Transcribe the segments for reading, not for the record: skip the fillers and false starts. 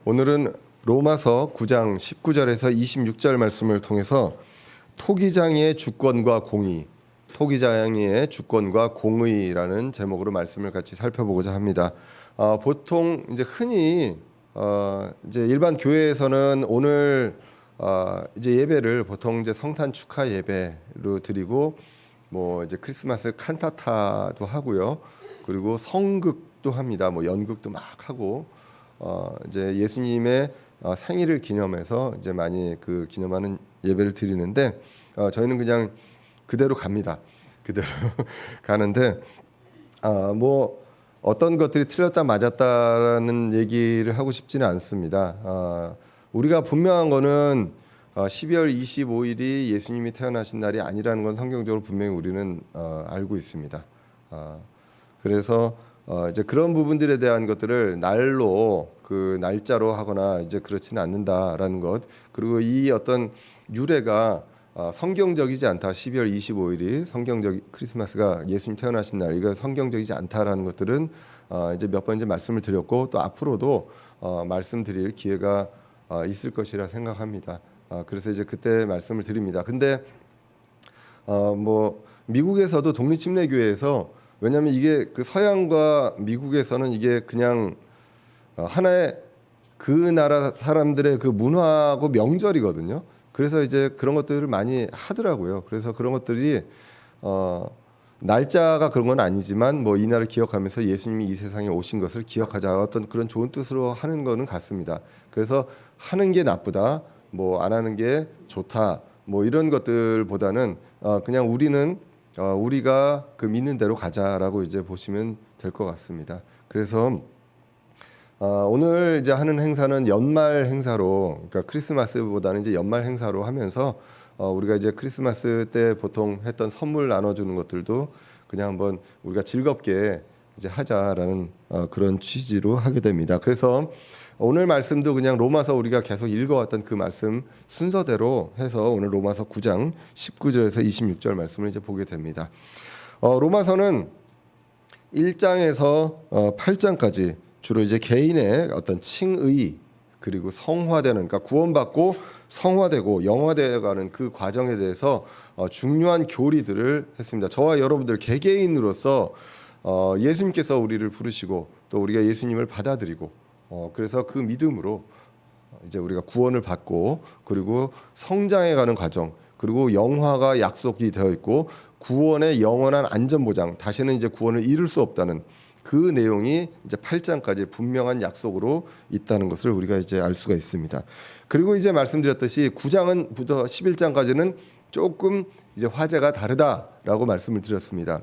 오늘은 로마서 9장 19절에서 26절 말씀을 통해서 토기장이의 주권과 공의, 토기장이의 주권과 공의라는 제목으로 말씀을 같이 살펴보고자 합니다. 보통 이제 흔히 이제 일반 교회에서는 오늘 이제 예배를 보통 이제 성탄 축하 예배로 드리고 뭐 이제 크리스마스 칸타타도 하고요. 그리고 성극도 합니다. 뭐 연극도 막 하고 이제 예수님의 생일을 기념해서 이제 많이 그 기념하는 예배를 드리는데 저희는 그냥 그대로 갑니다. 그대로 가는데 뭐 어떤 것들이 틀렸다 맞았다라는 얘기를 하고 싶지는 않습니다. 우리가 분명한 거는 12월 25일이 예수님이 태어나신 날이 아니라는 건 성경적으로 분명히 우리는 알고 있습니다. 그래서 이제 그런 부분들에 대한 것들을 날로 그 날짜로 하거나 이제 그렇지는 않는다라는 것, 그리고 이 어떤 유래가 성경적이지 않다. 12월 25일이 성경적 크리스마스가 예수님 태어나신 날, 이거 성경적이지 않다라는 것들은 이제 몇 번 이제 말씀을 드렸고 또 앞으로도 말씀드릴 기회가 있을 것이라 생각합니다. 그래서 이제 그때 말씀을 드립니다. 근데 뭐 미국에서도 독립침례교회에서, 왜냐하면 이게 그 서양과 미국에서는 이게 그냥 하나의 그 나라 사람들의 그 문화고 명절이거든요. 그래서 이제 그런 것들을 많이 하더라고요. 그래서 그런 것들이 날짜가 그런 건 아니지만 뭐 이날을 기억하면서 예수님이 이 세상에 오신 것을 기억하자, 어떤 그런 좋은 뜻으로 하는 거는 같습니다. 그래서 하는 게 나쁘다, 뭐 안 하는 게 좋다, 뭐 이런 것들보다는 그냥 우리는 우리가 그 믿는 대로 가자라고 이제 보시면 될 것 같습니다. 그래서 오늘 이제 하는 행사는 연말 행사로, 그러니까 크리스마스보다는 이제 연말 행사로 하면서 우리가 이제 크리스마스 때 보통 했던 선물 나눠주는 것들도 그냥 한번 우리가 즐겁게 이제 하자라는 그런 취지로 하게 됩니다. 그래서 오늘 말씀도 그냥 로마서 우리가 계속 읽어왔던 그 말씀 순서대로 해서 오늘 로마서 9장 19절에서 26절 말씀을 이제 보게 됩니다. 로마서는 1장에서 8장까지 주로 이제 개인의 어떤 칭의, 그리고 성화되는, 그러니까 구원받고 성화되고 영화되어가는 그 과정에 대해서 중요한 교리들을 했습니다. 저와 여러분들 개개인으로서 예수님께서 우리를 부르시고 또 우리가 예수님을 받아들이고 그래서 그 믿음으로 이제 우리가 구원을 받고, 그리고 성장해가는 과정, 그리고 영화가 약속이 되어 있고 구원의 영원한 안전보장, 다시는 이제 구원을 잃을 수 없다는 그 내용이 이제 8장까지 분명한 약속으로 있다는 것을 우리가 이제 알 수가 있습니다. 그리고 이제 말씀드렸듯이 9장부터 11장까지는 조금 이제 화제가 다르다라고 말씀을 드렸습니다.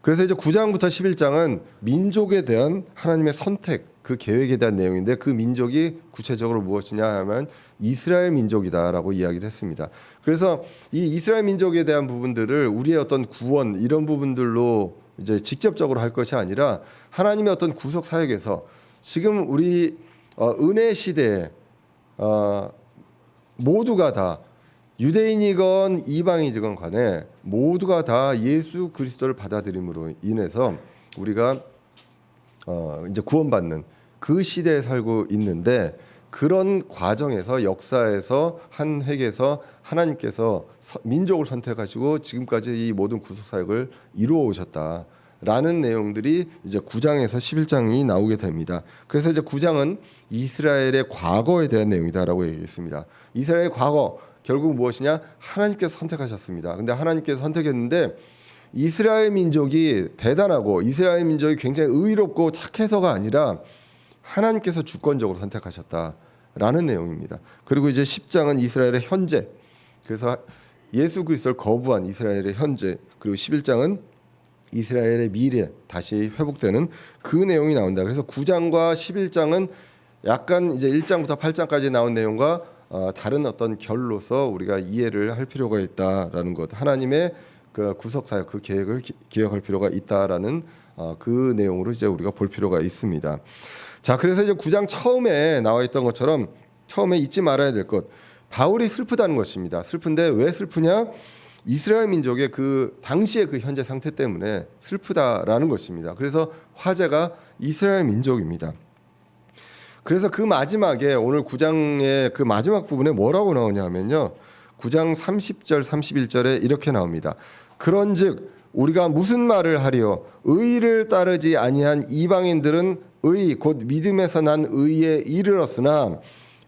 그래서 이제 9장부터 11장은 민족에 대한 하나님의 선택, 그 계획에 대한 내용인데, 그 민족이 구체적으로 무엇이냐 하면 이스라엘 민족이다라고 이야기를 했습니다. 그래서 이 이스라엘 민족에 대한 부분들을 우리의 어떤 구원, 이런 부분들로 이제 직접적으로 할 것이 아니라 하나님의 어떤 구속 사역에서 지금 우리 은혜 시대에 모두가 다, 유대인이건 이방인이건 간에 모두가 다 예수 그리스도를 받아들임으로 인해서 우리가 이제 구원받는 그 시대에 살고 있는데, 그런 과정에서 역사에서 한 획에서 하나님께서 민족을 선택하시고 지금까지 이 모든 구속 사역을 이루어 오셨다라는 내용들이 이제 9장에서 11장이 나오게 됩니다. 그래서 이제 9장은 이스라엘의 과거에 대한 내용이다라고 얘기했습니다. 이스라엘의 과거, 결국 무엇이냐? 하나님께서 선택하셨습니다. 근데 하나님께서 선택했는데 이스라엘 민족이 대단하고 이스라엘 민족이 굉장히 의롭고 착해서가 아니라 하나님께서 주권적으로 선택하셨다라는 내용입니다. 그리고 이제 10장은 이스라엘의 현재, 그래서 예수 그리스도를 거부한 이스라엘의 현재, 그리고 11장은 이스라엘의 미래, 다시 회복되는 그 내용이 나온다. 그래서 9장과 11장은 약간 이제 1장부터 8장까지 나온 내용과 다른 어떤 결로서 우리가 이해를 할 필요가 있다라는 것, 하나님의 그 구속 사역, 그 계획을 기억할 필요가 있다라는 그 내용으로 이제 우리가 볼 필요가 있습니다. 자, 그래서 이제 9장 처음에 나와 있던 것처럼 처음에 잊지 말아야 될 것, 바울이 슬프다는 것입니다. 슬픈데 왜 슬프냐? 이스라엘 민족의 그 당시의 그 현재 상태 때문에 슬프다라는 것입니다. 그래서 화제가 이스라엘 민족입니다. 그래서 그 마지막에 오늘 9장의 그 마지막 부분에 뭐라고 나오냐 하면요. 9장 30절 31절에 이렇게 나옵니다. 그런즉 우리가 무슨 말을 하리요? 의를 따르지 아니한 이방인들은 의 곧 믿음에서 난 의에 이르렀으나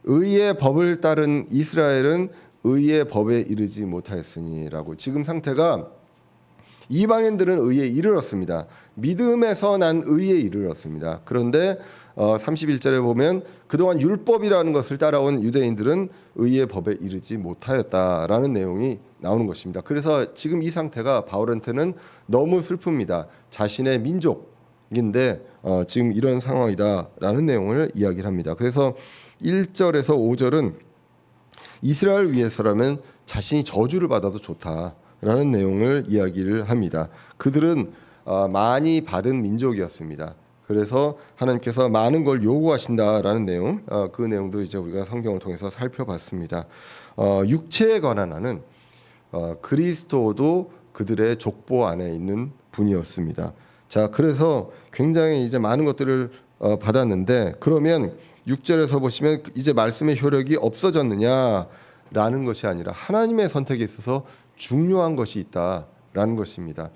의의 법을 따른 이스라엘은 의의 법에 이르지 못하였으니라고. 지금 상태가 이방인들은 의에 이르렀습니다. 믿음에서 난 의에 이르렀습니다. 그런데 31절에 보면 그동안 율법이라는 것을 따라온 유대인들은 의의 법에 이르지 못하였다라는 내용이 나오는 것입니다. 그래서 지금 이 상태가 바울한테는 너무 슬픕니다. 자신의 민족인데 지금 이런 상황이다라는 내용을 이야기를 합니다. 그래서 1절에서 5절은 이스라엘 위해서라면 자신이 저주를 받아도 좋다라는 내용을 이야기를 합니다. 그들은 많이 받은 민족이었습니다. 그래서 하나님께서 많은 걸 요구하신다라는 내용, 그 내용도 이제 우리가 성경을 통해서 살펴봤습니다. 육체에 관한 한은 그리스도도 그들의 족보 안에 있는 분이었습니다. 자, 그래서 굉장히 이제 많은 것들을 받았는데, 그러면 6절에서 보시면 이제 말씀의 효력이 없어졌느냐라는 것이 아니라 하나님의 선택에 있어서 중요한 것이 있다라는 것입니다.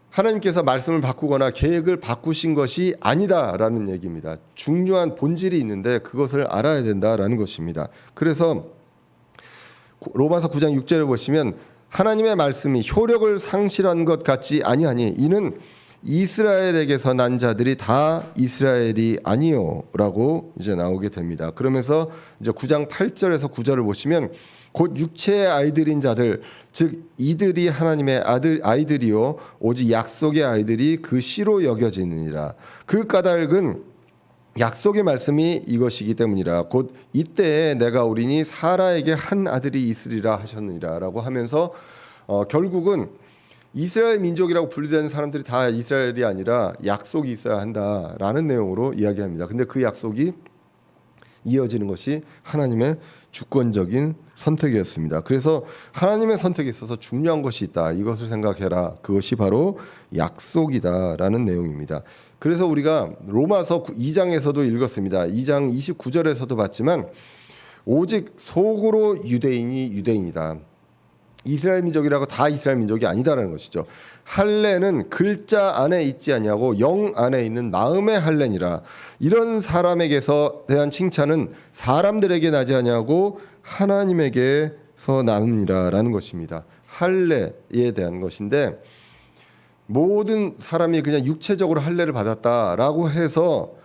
하나님께서 말씀을 바꾸거나 계획을 바꾸신 것이 아니다라는 얘기입니다. 중요한 본질이 있는데 그것을 알아야 된다라는 것입니다. 그래서 로마서 9장 6절을 보시면 하나님의 말씀이 효력을 상실한 것 같지 아니하니 이는 이스라엘에게서 난 자들이 다 이스라엘이 아니요라고 이제 나오게 됩니다. 그러면서 이제 9장 8절에서 9절을 보시면 곧 육체의 아이들인 자들 즉 이들이 하나님의 아이들이요 오직 약속의 아이들이 그 씨로 여겨지느니라. 그 까닭은 약속의 말씀이 이것이기 때문이라. 곧 이때에 내가 오리니 사라에게 한 아들이 있으리라 하셨느니라라고 하면서 결국은 이스라엘 민족이라고 분류되는 사람들이 다 이스라엘이 아니라 약속이 있어야 한다라는 내용으로 이야기합니다. 근데 그 약속이 이어지는 것이 하나님의 주권적인 선택이었습니다. 그래서 하나님의 선택에 있어서 중요한 것이 있다. 이것을 생각해라. 그것이 바로 약속이다라는 내용입니다. 그래서 우리가 로마서 2장에서도 읽었습니다. 2장 29절에서도 봤지만 오직 속으로 유대인이 유대인이다. 이스라엘 민족이라고 다 이스라엘 민족이 아니다라는 것이죠. 할례는 글자 안에 있지 아니하고 영 안에 있는 마음의 할례니라. 이런 사람에게서 대한 칭찬은 사람들에게 나지 아니하고 하나님에게서 나느니라라는 것입니다. 할례에 대한 것인데 모든 사람이 그냥 육체적으로 할례를 받았다라고 해서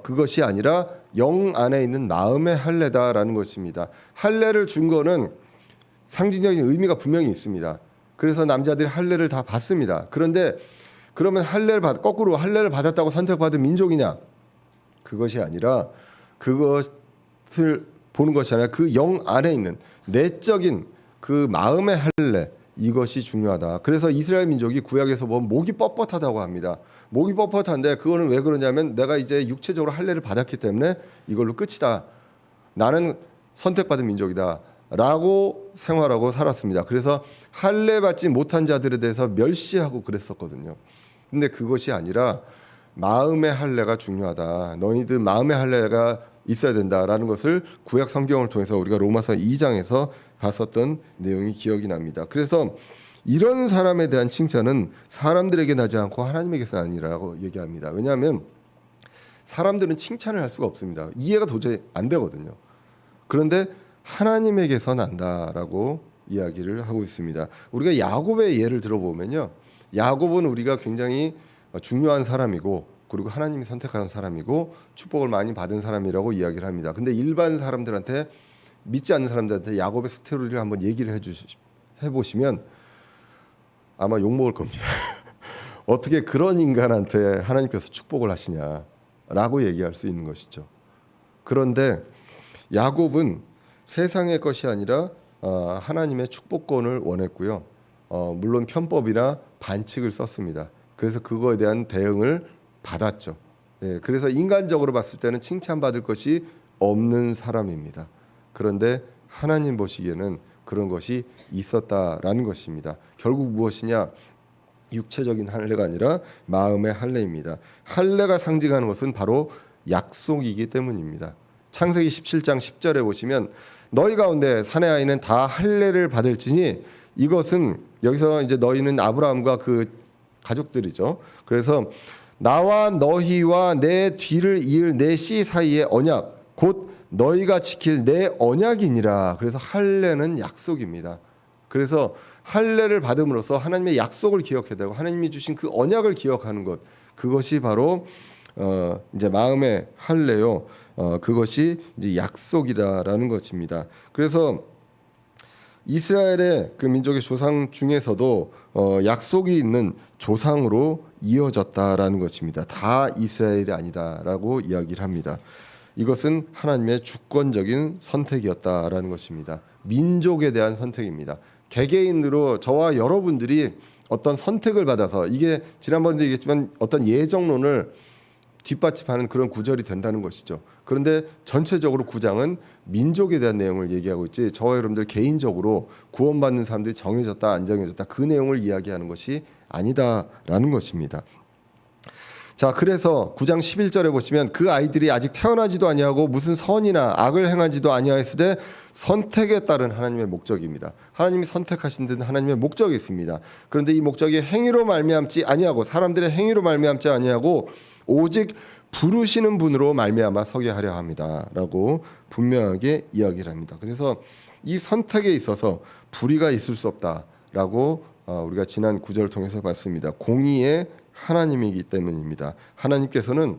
그것이 아니라 영 안에 있는 마음의 할례다라는 것입니다. 할례를 준 거는 상징적인 의미가 분명히 있습니다. 그래서 남자들이 할례를 다 받습니다. 그런데 그러면 거꾸로 할례를 받았다고 선택받은 민족이냐? 그것이 아니라 그것을 보는 것이 아니라 그 영 안에 있는 내적인 그 마음의 할례, 이것이 중요하다. 그래서 이스라엘 민족이 구약에서 보면 목이 뻣뻣하다고 합니다. 목이 뻣뻣한데 그거는 왜 그러냐면 내가 이제 육체적으로 할례를 받았기 때문에 이걸로 끝이다. 나는 선택받은 민족이다. 라고 생활하고 살았습니다. 그래서 할례 받지 못한 자들에 대해서 멸시하고 그랬었거든요. 근데 그것이 아니라 마음의 할례가 중요하다. 너희들 마음의 할례가 있어야 된다라는 것을 구약 성경을 통해서 우리가 로마서 2장에서 봤었던 내용이 기억이 납니다. 그래서 이런 사람에 대한 칭찬은 사람들에게 나지 않고 하나님에게서 아니라고 얘기합니다. 왜냐하면 사람들은 칭찬을 할 수가 없습니다. 이해가 도저히 안 되거든요. 그런데 하나님에게서 난다라고 이야기를 하고 있습니다. 우리가 야곱의 예를 들어보면요, 야곱은 우리가 굉장히 중요한 사람이고 그리고 하나님이 선택한 사람이고 축복을 많이 받은 사람이라고 이야기를 합니다. 근데 일반 사람들한테, 믿지 않는 사람들한테 야곱의 스토리를 한번 얘기를 해보시면 아마 욕먹을 겁니다. 어떻게 그런 인간한테 하나님께서 축복을 하시냐라고 얘기할 수 있는 것이죠. 그런데 야곱은 세상의 것이 아니라 하나님의 축복권을 원했고요. 물론 편법이나 반칙을 썼습니다. 그래서 그거에 대한 대응을 받았죠. 예, 그래서 인간적으로 봤을 때는 칭찬받을 것이 없는 사람입니다. 그런데 하나님 보시기에는 그런 것이 있었다라는 것입니다. 결국 무엇이냐? 육체적인 할례가 아니라 마음의 할례입니다. 할례가 상징하는 것은 바로 약속이기 때문입니다. 창세기 17장 10절에 보시면 너희 가운데 사내 아이는 다 할례를 받을지니 이것은 여기서 이제 너희는 아브라함과 그 가족들이죠. 그래서 나와 너희와 내 뒤를 이을 내 씨 사이의 언약 곧 너희가 지킬 내 언약이니라. 그래서 할례는 약속입니다. 그래서 할례를 받음으로써 하나님의 약속을 기억해야 되고 하나님이 주신 그 언약을 기억하는 것, 그것이 바로 이제 마음의 할례요. 그것이 이제 약속이다라는 것입니다. 그래서 이스라엘의 그 민족의 조상 중에서도 약속이 있는 조상으로 이어졌다라는 것입니다. 다 이스라엘이 아니다라고 이야기를 합니다. 이것은 하나님의 주권적인 선택이었다라는 것입니다. 민족에 대한 선택입니다. 개개인으로 저와 여러분들이 어떤 선택을 받아서 이게 지난번에도 얘기했지만 어떤 예정론을 뒷받침하는 그런 구절이 된다는 것이죠. 그런데 전체적으로 9장은 민족에 대한 내용을 얘기하고 있지 저와 여러분들 개인적으로 구원받는 사람들이 정해졌다 안 정해졌다 그 내용을 이야기하는 것이 아니다라는 것입니다. 자, 그래서 9장 11절에 보시면 그 아이들이 아직 태어나지도 아니하고 무슨 선이나 악을 행하지도 아니하였으되 선택에 따른 하나님의 목적입니다. 하나님이 선택하신 데는 하나님의 목적이 있습니다. 그런데 이 목적이 행위로 말미암지 아니하고 사람들의 행위로 말미암지 아니하고 오직 부르시는 분으로 말미암아 서게 하려 합니다라고 분명하게 이야기를 합니다. 그래서 이 선택에 있어서 불의가 있을 수 없다라고 우리가 지난 구절을 통해서 봤습니다. 공의의 하나님이기 때문입니다. 하나님께서는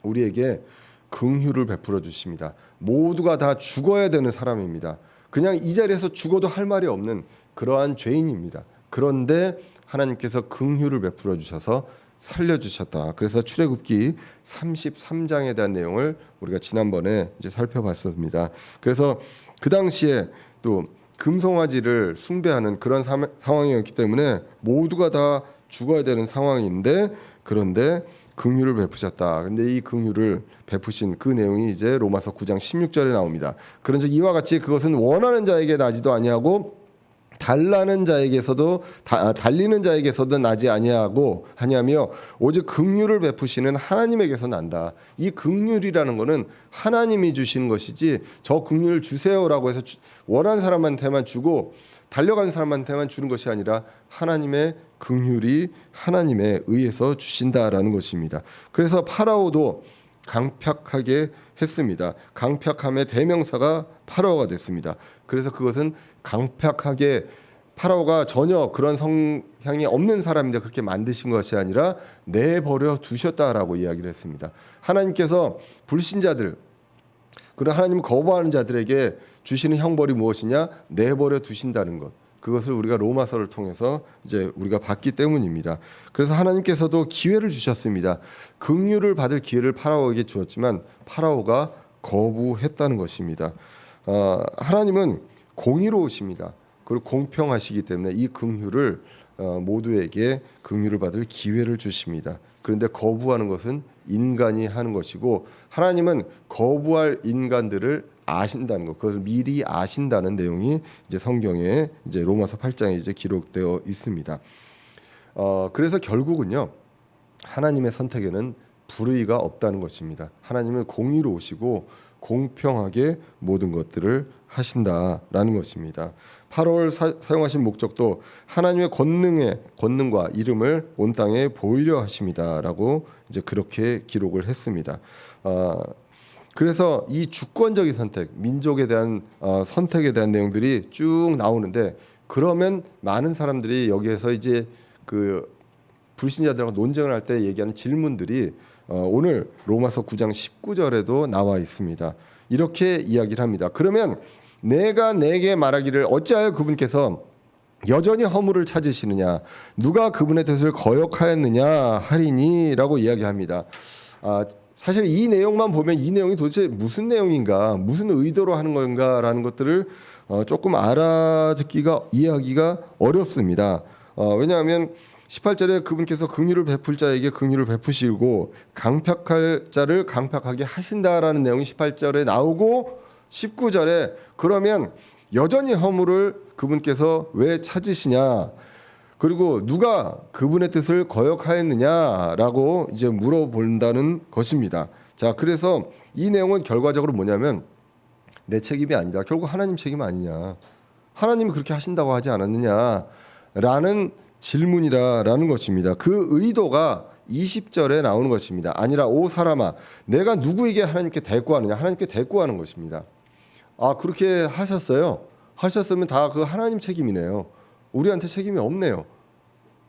우리에게 긍휼을 베풀어 주십니다. 모두가 다 죽어야 되는 사람입니다. 그냥 이 자리에서 죽어도 할 말이 없는 그러한 죄인입니다. 그런데 하나님께서 긍휼을 베풀어 주셔서 살려주셨다. 그래서 출애굽기 33장에 대한 내용을 우리가 지난번에 이제 살펴봤습니다. 그래서 그 당시에 또 금송아지를 숭배하는 그런 상황이었기 때문에 모두가 다 죽어야 되는 상황인데 그런데 긍휼을 베푸셨다. 근데 이 긍휼을 베푸신 그 내용이 이제 로마서 9장 16절에 나옵니다. 그런즉 이와 같이 그것은 원하는 자에게 나지도 아니하고 달라는 자에게서도 달리는 자에게서도 나지 아니하고 하냐며 오직 긍휼을 베푸시는 하나님에게서 난다. 이 긍휼이라는 것은 하나님이 주시는 것이지 저 긍휼을 주세요라고 해서 원하는 사람한테만 주고 달려가는 사람한테만 주는 것이 아니라 하나님의 긍휼이 하나님에 의해서 주신다라는 것입니다. 그래서 파라오도 강팍하게 했습니다. 강팍함의 대명사가 파라오가 됐습니다. 그래서 그것은 강팍하게 파라오가 전혀 그런 성향이 없는 사람인데 그렇게 만드신 것이 아니라 내버려 두셨다라고 이야기를 했습니다. 하나님께서 불신자들 그런 하나님 거부하는 자들에게 주시는 형벌이 무엇이냐? 내버려 두신다는 것. 그것을 우리가 로마서를 통해서 이제 우리가 봤기 때문입니다. 그래서 하나님께서도 기회를 주셨습니다. 긍휼을 받을 기회를 파라오에게 주었지만 파라오가 거부했다는 것입니다. 하나님은 공의로우십니다. 그리고 공평하시기 때문에 이 긍휼을 모두에게 긍휼을 받을 기회를 주십니다. 그런데 거부하는 것은 인간이 하는 것이고 하나님은 거부할 인간들을 아신다는 것, 그것을 미리 아신다는 내용이 이제 성경에 이제 로마서 8장에 이제 기록되어 있습니다. 그래서 결국은요 하나님의 선택에는 불의가 없다는 것입니다. 하나님은 공의로우시고 공평하게 모든 것들을 하신다라는 것입니다. 8월 사용하신 목적도 하나님의 권능과 이름을 온 땅에 보이려 하심이다라고 이제 그렇게 기록을 했습니다. 그래서 이 주권적인 선택, 민족에 대한 선택에 대한 내용들이 쭉 나오는데 그러면 많은 사람들이 여기에서 이제 그 불신자들하고 논쟁을 할 때 얘기하는 질문들이 오늘 로마서 9장 19절에도 나와 있습니다. 이렇게 이야기를 합니다. 그러면 내가 내게 말하기를 어찌하여 그분께서 여전히 허물을 찾으시느냐 누가 그분의 뜻을 거역하였느냐 하리니라고 이야기합니다. 사실 이 내용만 보면 이 내용이 도대체 무슨 내용인가 무슨 의도로 하는 건가라는 것들을 조금 이해하기가 어렵습니다. 왜냐하면 18절에 그분께서 긍휼을 베풀 자에게 긍휼을 베푸시고 강팍할 자를 강팍하게 하신다라는 내용이 18절에 나오고 19절에 그러면 여전히 허물을 그분께서 왜 찾으시냐 그리고 누가 그분의 뜻을 거역하였느냐라고 이제 물어본다는 것입니다. 자, 그래서 이 내용은 결과적으로 뭐냐면 내 책임이 아니다. 결국 하나님 책임 아니냐. 하나님이 그렇게 하신다고 하지 않았느냐라는 질문이라는 것입니다. 그 의도가 20절에 나오는 것입니다. 아니라 오 사람아 내가 누구에게 하나님께 대꾸하느냐. 하나님께 대꾸하는 것입니다. 아 그렇게 하셨어요. 하셨으면 다 그 하나님 책임이네요. 우리한테 책임이 없네요.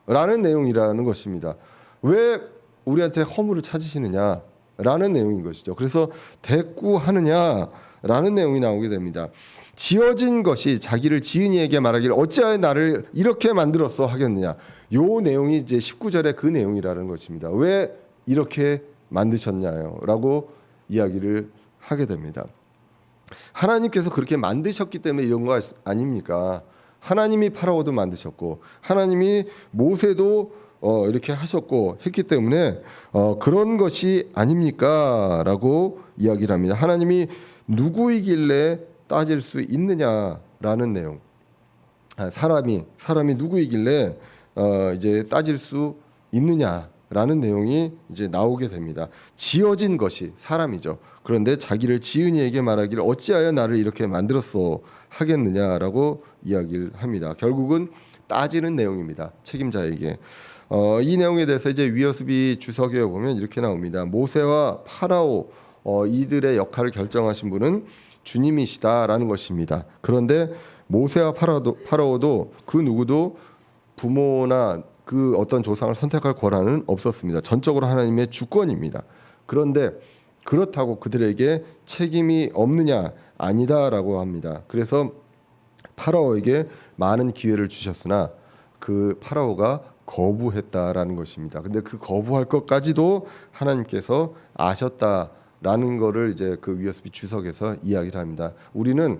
라는 내용이라는 것입니다. 왜 우리한테 허물을 찾으시느냐 라는 내용인 것이죠. 그래서 대꾸하느냐라는 내용이 나오게 됩니다. 지어진 것이 자기를 지은 이에게 말하기를 어찌하여 나를 이렇게 만들었어 하겠느냐. 요 내용이 이제 19절의 그 내용이라는 것입니다. 왜 이렇게 만드셨냐요? 라고 이야기를 하게 됩니다. 하나님께서 그렇게 만드셨기 때문에 이런 거 아닙니까? 하나님이 파라오도 만드셨고 하나님이 모세도 이렇게 하셨고 했기 때문에 그런 것이 아닙니까? 라고 이야기를 합니다. 하나님이 누구이길래 따질 수 있느냐라는 내용. 사람이 누구이길래 이제 따질 수 있느냐라는 내용이 이제 나오게 됩니다. 지어진 것이 사람이죠. 그런데 자기를 지은 이에게 말하기를 어찌하여 나를 이렇게 만들었소 하겠느냐라고 이야기를 합니다. 결국은 따지는 내용입니다. 책임자에게. 이 내용에 대해서 이제 위어스비 주석에 보면 이렇게 나옵니다. 모세와 파라오 이들의 역할을 결정하신 분은 주님이시다라는 것입니다. 그런데 모세와 파라오도 그 누구도 부모나 그 어떤 조상을 선택할 권한은 없었습니다. 전적으로 하나님의 주권입니다. 그런데 그렇다고 그들에게 책임이 없느냐? 아니다라고 합니다. 그래서 파라오에게 많은 기회를 주셨으나 그 파라오가 거부했다라는 것입니다. 근데 그 거부할 것까지도 하나님께서 아셨다라는 거를 이제 그 위어스비 주석에서 이야기를 합니다. 우리는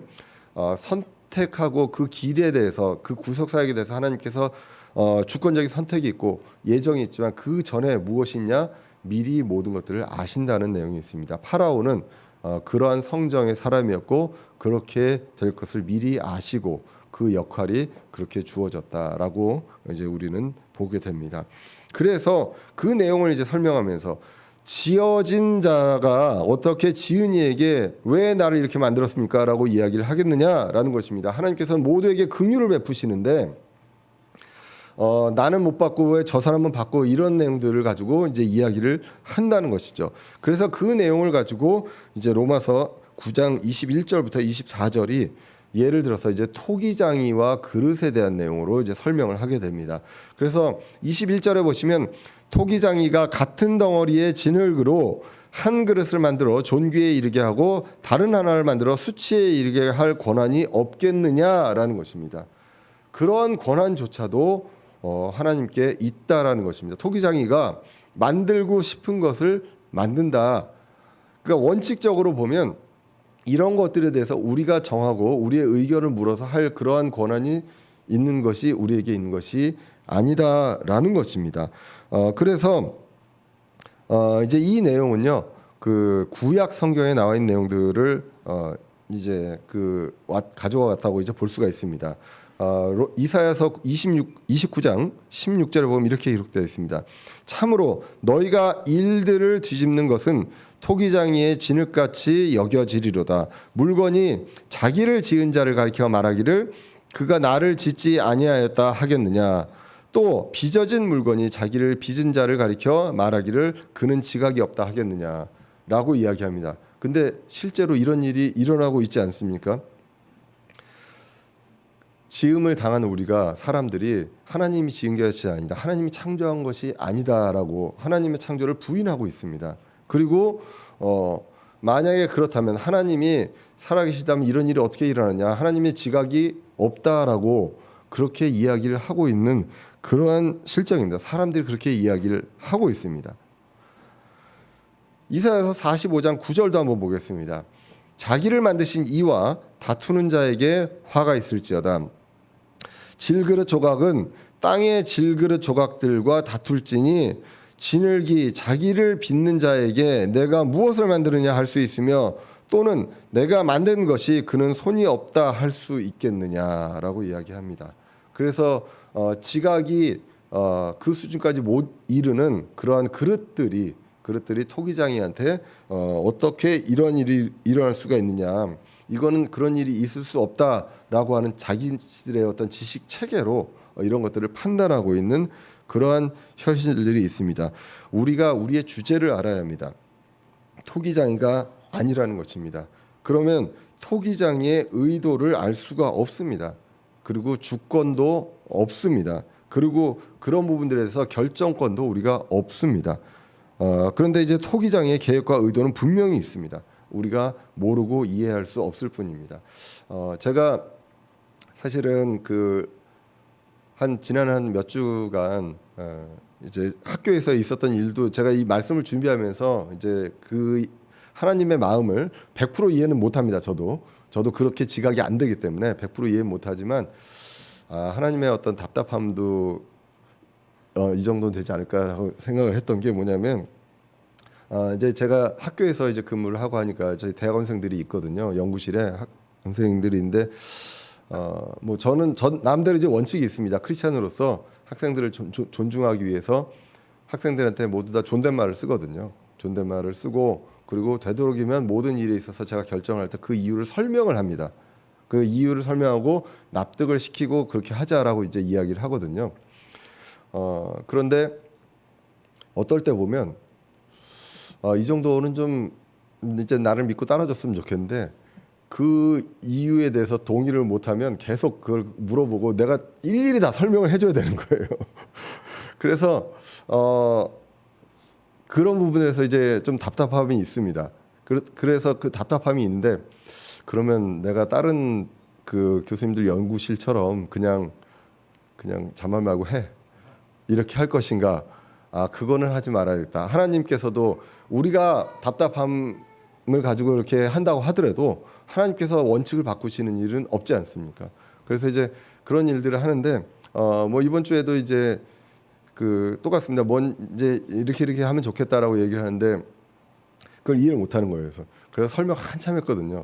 선택하고 그 길에 대해서 그 구속사역에 대해서 하나님께서 주권적인 선택이 있고 예정이 있지만 그 전에 무엇이냐 미리 모든 것들을 아신다는 내용이 있습니다. 파라오는 그러한 성정의 사람이었고 그렇게 될 것을 미리 아시고 그 역할이 그렇게 주어졌다라고 이제 우리는 보게 됩니다. 그래서 그 내용을 이제 설명하면서 지어진 자가 어떻게 지은 이에게 왜 나를 이렇게 만들었습니까?라고 이야기를 하겠느냐라는 것입니다. 하나님께서는 모두에게 긍휼을 베푸시는데 나는 못 받고 왜 저 사람은 받고 이런 내용들을 가지고 이제 이야기를 한다는 것이죠. 그래서 그 내용을 가지고 이제 로마서 9장 21절부터 24절이 예를 들어서 이제 토기장이와 그릇에 대한 내용으로 이제 설명을 하게 됩니다. 그래서 21절에 보시면 토기장이가 같은 덩어리의 진흙으로 한 그릇을 만들어 존귀에 이르게 하고 다른 하나를 만들어 수치에 이르게 할 권한이 없겠느냐라는 것입니다. 그러한 권한조차도 하나님께 있다라는 것입니다. 토기장이가 만들고 싶은 것을 만든다. 그러니까 원칙적으로 보면 이런 것들에 대해서 우리가 정하고 우리의 의견을 물어서 할 그러한 권한이 있는 것이 우리에게 있는 것이 아니다라는 것입니다. 그래서 이제 이 내용은요, 그 구약 성경에 나와 있는 내용들을 이제 가져와 왔다고 이제 볼 수가 있습니다. 이사야서 29장 16절에 보면 이렇게 기록되어 있습니다. 참으로 너희가 일들을 뒤집는 것은 토기장이의 진흙같이 여겨지리로다. 물건이 자기를 지은 자를 가리켜 말하기를 그가 나를 짓지 아니하였다 하겠느냐. 또 빚어진 물건이 자기를 빚은 자를 가리켜 말하기를 그는 지각이 없다 하겠느냐라고 이야기합니다. 근데 실제로 이런 일이 일어나고 있지 않습니까? 지음을 당한 우리가 사람들이 하나님이 지은 것이 아니다, 하나님이 창조한 것이 아니다라고 하나님의 창조를 부인하고 있습니다. 그리고 만약에 그렇다면 하나님이 살아계시다면 이런 일이 어떻게 일어나냐, 하나님의 지각이 없다라고 그렇게 이야기를 하고 있는 그러한 실정입니다. 사람들이 그렇게 이야기를 하고 있습니다. 이사야서 45장 9절도 한번 보겠습니다. 자기를 만드신 이와 다투는 자에게 화가 있을지어다. 질그릇 조각은 땅의 질그릇 조각들과 다툴지니 진흙이 자기를 빚는 자에게 내가 무엇을 만드느냐 할 수 있으며 또는 내가 만든 것이 그는 손이 없다 할 수 있겠느냐라고 이야기합니다. 그래서 지각이 그 수준까지 못 이르는 그러한 그릇들이 그릇들이 토기장이한테 어떻게 이런 일이 일어날 수가 있느냐, 이거는 그런 일이 있을 수 없다라고 하는 자기들의 어떤 지식 체계로 이런 것들을 판단하고 있는 그러한 현실들이 있습니다. 우리가 우리의 주제를 알아야 합니다. 토기장이가 아니라는 것입니다. 그러면 토기장이의 의도를 알 수가 없습니다. 그리고 주권도 없습니다. 그리고 그런 부분들에 대해서 결정권도 우리가 없습니다. 그런데 이제 토기장의 계획과 의도는 분명히 있습니다. 우리가 모르고 이해할 수 없을 뿐입니다. 제가 사실은 지난 한 몇 주간 이제 학교에서 있었던 일도 제가 이 말씀을 준비하면서 이제 그 하나님의 마음을 100% 이해는 못합니다. 저도 그렇게 지각이 안 되기 때문에 100% 이해 못하지만 하나님의 어떤 답답함도 이 정도는 되지 않을까 하고 생각을 했던 게 뭐냐면, 이제 제가 학교에서 이제 근무를 하고 하니까 저희 대학원생들이 있거든요. 연구실에 선생님들이 있는데, 뭐 저는 남대로 이제 원칙이 있습니다. 크리스찬으로서 학생들을 존중하기 위해서 학생들한테 모두 다 존댓말을 쓰거든요. 존댓말을 쓰고, 그리고 되도록이면 모든 일에 있어서 제가 결정할 때 그 이유를 설명을 합니다. 그 이유를 설명하고 납득을 시키고 그렇게 하자라고 이제 이야기를 하거든요. 그런데 어떨 때 보면 이 정도는 좀 이제 나를 믿고 따라줬으면 좋겠는데, 그 이유에 대해서 동의를 못하면 계속 그걸 물어보고 내가 일일이 다 설명을 해줘야 되는 거예요. 그래서 그런 부분에서 이제 좀 답답함이 있습니다. 그래서 그 답답함이 있는데, 그러면 내가 다른 그 교수님들 연구실처럼 그냥 자만 말고 해, 이렇게 할 것인가? 그거는 하지 말아야겠다. 하나님께서도 우리가 답답함을 가지고 이렇게 한다고 하더라도 하나님께서 원칙을 바꾸시는 일은 없지 않습니까? 그래서 이제 그런 일들을 하는데, 뭐 이번 주에도 이제 똑같습니다. 이제 이렇게 하면 좋겠다라고 얘기를 하는데 그걸 이해를 못하는 거예요. 그래서 설명 한참 했거든요.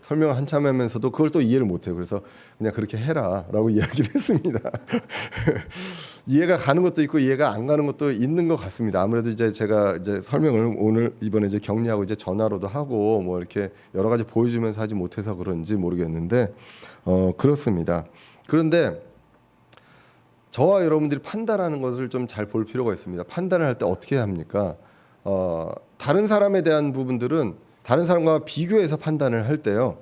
설명 한참 하면서도 그걸 또 이해를 못해요. 그래서 그냥 그렇게 해라라고 이야기를 했습니다. 이해가 가는 것도 있고 이해가 안 가는 것도 있는 것 같습니다. 아무래도 이제 제가 이제 설명을 오늘 이번에 이제 격리하고 이제 전화로도 하고 뭐 이렇게 여러 가지 보여주면서 하지 못해서 그런지 모르겠는데 그렇습니다. 그런데 저와 여러분들이 판단하는 것을 좀 잘 볼 필요가 있습니다. 판단을 할 때 어떻게 합니까? 다른 사람에 대한 부분들은 다른 사람과 비교해서 판단을 할 때요,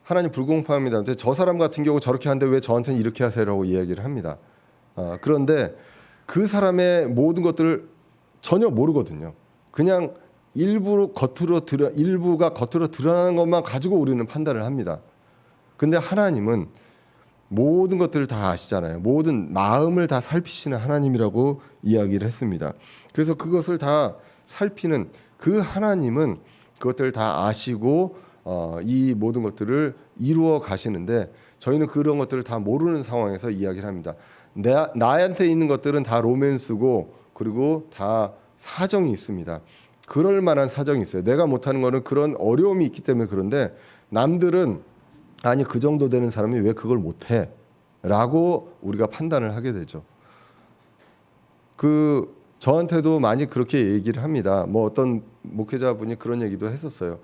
하나님 불공평합니다. 저 사람 같은 경우 저렇게 하는데 왜 저한테는 이렇게 하세요라고 이야기를 합니다. 그런데 그 사람의 모든 것들을 전혀 모르거든요. 그냥 일부가 겉으로 드러나는 것만 가지고 우리는 판단을 합니다. 근데 하나님은 모든 것들을 다 아시잖아요. 모든 마음을 다 살피시는 하나님이라고 이야기를 했습니다. 그래서 그것을 다 살피는 그 하나님은 그것들을 다 아시고 이 모든 것들을 이루어 가시는데, 저희는 그런 것들을 다 모르는 상황에서 이야기를 합니다. 나한테 있는 것들은 다 로맨스고 그리고 다 사정이 있습니다. 그럴 만한 사정이 있어요. 내가 못하는 거는 그런 어려움이 있기 때문에. 그런데 남들은 아니 그 정도 되는 사람이 왜 그걸 못해? 라고 우리가 판단을 하게 되죠. 저한테도 많이 그렇게 얘기를 합니다. 뭐 어떤 목회자분이 그런 얘기도 했었어요.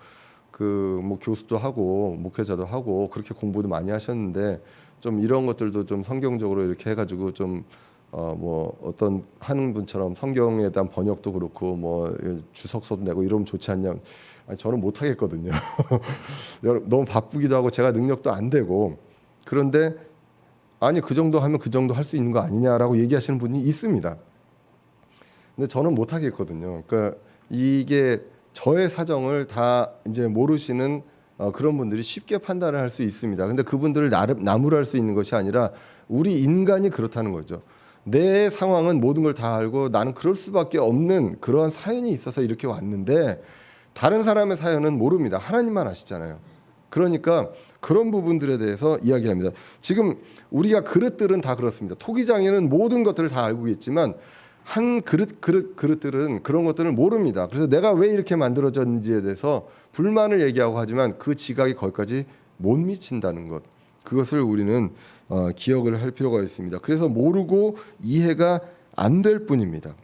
뭐 교수도 하고 목회자도 하고 그렇게 공부도 많이 하셨는데 좀 이런 것들도 좀 성경적으로 이렇게 해가지고 좀 뭐 어떤 하는 분처럼 성경에 대한 번역도 그렇고 뭐 주석서도 내고 이러면 좋지 않냐. 아니, 저는 못 하겠거든요. 너무 바쁘기도 하고 제가 능력도 안 되고. 그런데 아니 그 정도 하면 그 정도 할 수 있는 거 아니냐라고 얘기하시는 분이 있습니다. 근데 저는 못 하겠거든요. 그러니까 이게 저의 사정을 다 이제 모르시는 그런 분들이 쉽게 판단을 할 수 있습니다. 근데 그분들을 나무랄 수 있는 것이 아니라 우리 인간이 그렇다는 거죠. 내 상황은 모든 걸 다 알고 나는 그럴 수밖에 없는 그러한 사연이 있어서 이렇게 왔는데, 다른 사람의 사연은 모릅니다. 하나님만 아시잖아요. 그러니까 그런 부분들에 대해서 이야기합니다. 지금 우리가 그릇들은 다 그렇습니다. 토기장에는 모든 것들을 다 알고 있지만 한 그릇들은 그런 것들을 모릅니다. 그래서 내가 왜 이렇게 만들어졌는지에 대해서 불만을 얘기하고 하지만 그 지각이 거기까지 못 미친다는 것, 그것을 우리는 기억을 할 필요가 있습니다. 그래서 모르고 이해가 안 될 뿐입니다.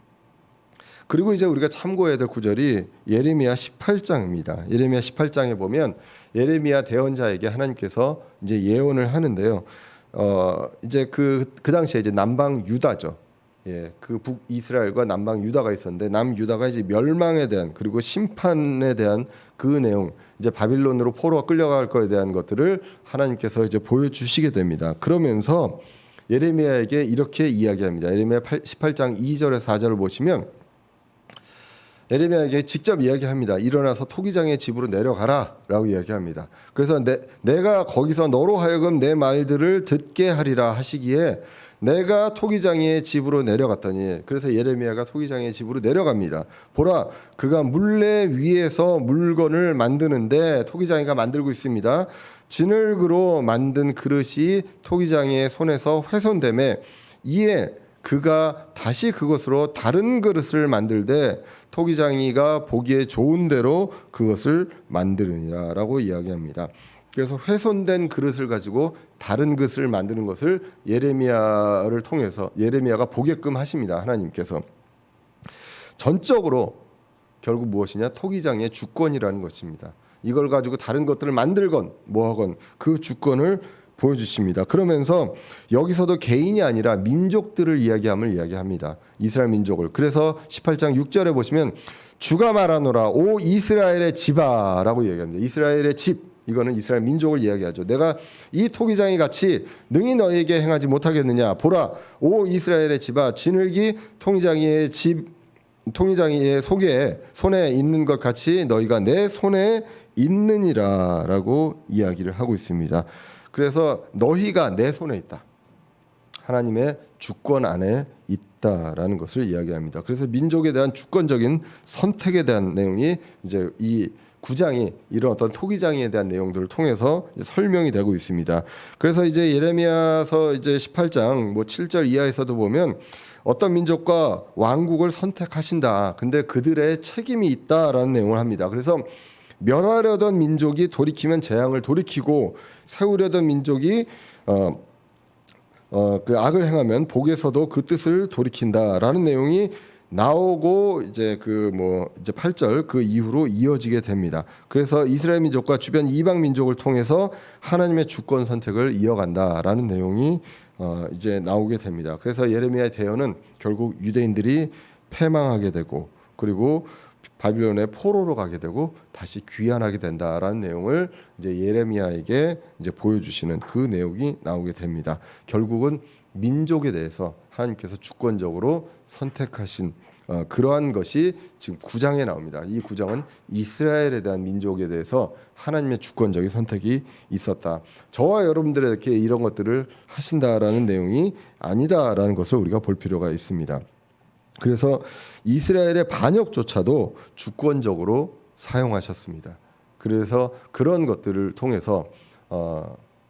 그리고 이제 우리가 참고해야 될 구절이 예레미야 18장입니다. 예레미야 18장에 보면 예레미야 대언자에게 하나님께서 이제 예언을 하는데요. 이제 그 당시에 이제 남방 유다죠. 예, 그 북이스라엘과 남방 유다가 있었는데 남유다가 이제 멸망에 대한 그리고 심판에 대한 그 내용, 이제 바빌론으로 포로가 끌려갈 것에 대한 것들을 하나님께서 이제 보여주시게 됩니다. 그러면서 예레미야에게 이렇게 이야기합니다. 예레미야 18장 2절에서 4절을 보시면 예레미야에게 직접 이야기합니다. 일어나서 토기장의 집으로 내려가라라고 이야기합니다. 그래서 내가 거기서 너로 하여금 내 말들을 듣게 하리라 하시기에 내가 토기장의 집으로 내려갔더니, 그래서 예레미야가 토기장의 집으로 내려갑니다. 보라, 그가 물레 위에서 물건을 만드는데 토기장이가 만들고 있습니다. 진흙으로 만든 그릇이 토기장의 손에서 훼손되매 이에 그가 다시 그것으로 다른 그릇을 만들되 토기장이가 보기에 좋은 대로 그것을 만드느니라라고 이야기합니다. 그래서 훼손된 그릇을 가지고 다른 그릇을 만드는 것을 예레미야를 통해서 예레미야가 보게끔 하십니다. 하나님께서 전적으로 결국 무엇이냐, 토기장의 주권이라는 것입니다. 이걸 가지고 다른 것들을 만들건 뭐하건 그 주권을 보여주십니다. 그러면서 여기서도 개인이 아니라 민족들을 이야기합니다. 이스라엘 민족을. 그래서 18장 6절에 보시면 주가 말하노라 오 이스라엘의 집아라고 이야기합니다. 이스라엘의 집, 이거는 이스라엘 민족을 이야기하죠. 내가 이 토기장이 같이 능히 너에게 행하지 못하겠느냐. 보라 오 이스라엘의 집아, 진흙이 토기장이의 손에 있는 것 같이 너희가 내 손에 있느니라라고 이야기를 하고 있습니다. 그래서 너희가 내 손에 있다. 하나님의 주권 안에 있다라는 것을 이야기합니다. 그래서 민족에 대한 주권적인 선택에 대한 내용이 이제 이 9장이 이런 어떤 토기장에 대한 내용들을 통해서 설명이 되고 있습니다. 그래서 이제 예레미야서 이제 18장 뭐 7절 이하에서도 보면 어떤 민족과 왕국을 선택하신다. 근데 그들의 책임이 있다라는 내용을 합니다. 그래서 멸하려던 민족이 돌이키면 재앙을 돌이키고 세우려던 민족이 그 악을 행하면 복에서도 그 뜻을 돌이킨다라는 내용이 나오고 이제 이제 8절 그 이후로 이어지게 됩니다. 그래서 이스라엘 민족과 주변 이방 민족을 통해서 하나님의 주권 선택을 이어간다라는 내용이 이제 나오게 됩니다. 그래서 예레미야의 대언은 결국 유대인들이 패망하게 되고 그리고 바빌론의 포로로 가게 되고 다시 귀환하게 된다라는 내용을 이제 예레미야에게 이제 보여주시는 그 내용이 나오게 됩니다. 결국은 민족에 대해서 하나님께서 주권적으로 선택하신 그러한 것이 지금 9장에 나옵니다. 이 9장은 이스라엘에 대한 민족에 대해서 하나님의 주권적인 선택이 있었다. 저와 여러분들에게 이런 것들을 하신다라는 내용이 아니다라는 것을 우리가 볼 필요가 있습니다. 그래서 이스라엘의 반역조차도 주권적으로 사용하셨습니다. 그래서 그런 것들을 통해서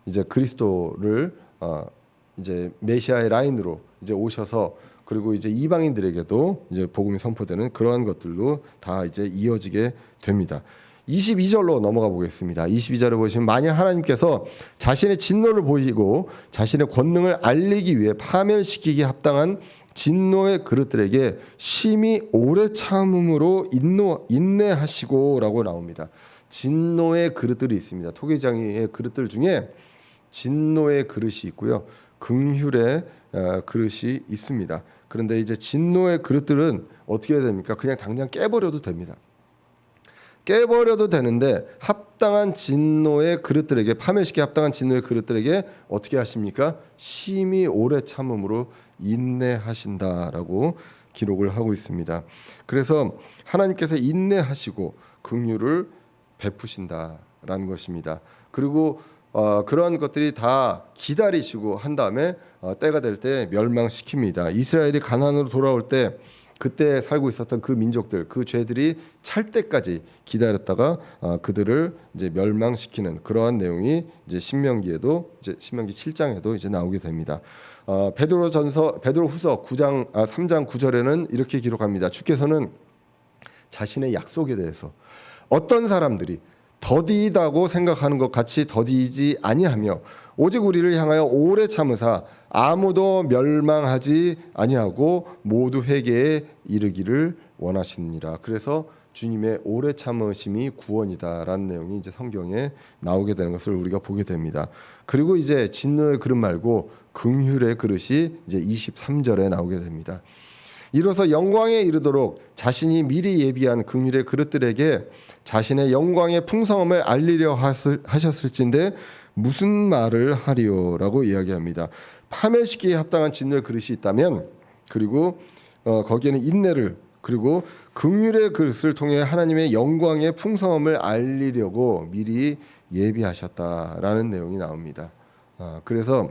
이제 그리스도를 이제 메시아의 라인으로 이제 오셔서 그리고 이제 이방인들에게도 이제 복음이 선포되는 그러한 것들로 다 이제 이어지게 됩니다. 22절로 넘어가 보겠습니다. 22절을 보시면 만약 하나님께서 자신의 진노를 보이고 자신의 권능을 알리기 위해 파멸시키기 합당한 진노의 그릇들에게 심히 오래 참음으로 인내하시고라고 나옵니다. 진노의 그릇들이 있습니다. 토기장의 그릇들 중에 진노의 그릇이 있고요, 긍휼의 그릇이 있습니다. 그런데 이제 진노의 그릇들은 어떻게 해야 됩니까? 그냥 당장 깨버려도 됩니다. 깨버려도 되는데 합당한 진노의 그릇들에게, 파멸시키기 합당한 진노의 그릇들에게 어떻게 하십니까? 심히 오래 참음으로 인내하신다라고 기록을 하고 있습니다. 그래서 하나님께서 인내하시고 긍휼을 베푸신다라는 것입니다. 그리고 그러한 것들이 다 기다리시고 한 다음에 때가 될 때 멸망시킵니다. 이스라엘이 가나안으로 돌아올 때 그때 살고 있었던 그 민족들, 그 죄들이 찰 때까지 기다렸다가 그들을 이제 멸망시키는 그러한 내용이 이제 신명기에도 이제 신명기 7장에도 이제 나오게 됩니다. 베드로후서 3장 9절에는 이렇게 기록합니다. 주께서는 자신의 약속에 대해서 어떤 사람들이 더디다고 생각하는 것 같이 더디지 아니하며 오직 우리를 향하여 오래 참으사 아무도 멸망하지 아니하고 모두 회개에 이르기를 원하시느니라. 그래서 주님의 오래 참으심이 구원이다라는 내용이 이제 성경에 나오게 되는 것을 우리가 보게 됩니다. 그리고 이제 진노의 그릇 말고 긍휼의 그릇이 이제 23절에 나오게 됩니다. 이로써 영광에 이르도록 자신이 미리 예비한 긍휼의 그릇들에게 자신의 영광의 풍성함을 알리려 하셨을진데 무슨 말을 하리요라고 이야기합니다. 파멸시키기에 합당한 진노의 그릇이 있다면, 그리고 거기에는 인내를, 그리고 긍휼의 그릇을 통해 하나님의 영광의 풍성함을 알리려고 미리 예비하셨다라는 내용이 나옵니다. 그래서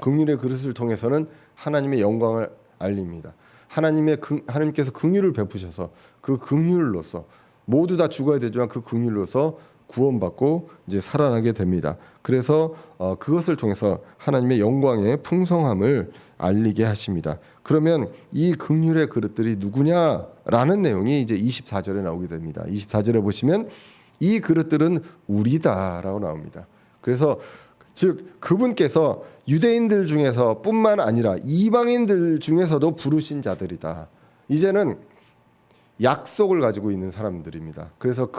긍휼의 그릇을 통해서는 하나님의 영광을 알립니다. 하나님께서 긍휼을 베푸셔서 그 긍휼로서 모두 다 죽어야 되지만 그 긍휼로서 구원받고 이제 살아나게 됩니다. 그래서 그것을 통해서 하나님의 영광의 풍성함을 알리게 하십니다. 그러면 이 긍휼의 그릇들이 누구냐라는 내용이 이제 24절에 나오게 됩니다. 24절에 보시면 이 그릇들은 우리다라고 나옵니다. 그래서 즉 그분께서 유대인들 중에서 뿐만 아니라 이방인들 중에서도 부르신 자들이다. 이제는 약속을 가지고 있는 사람들입니다. 그래서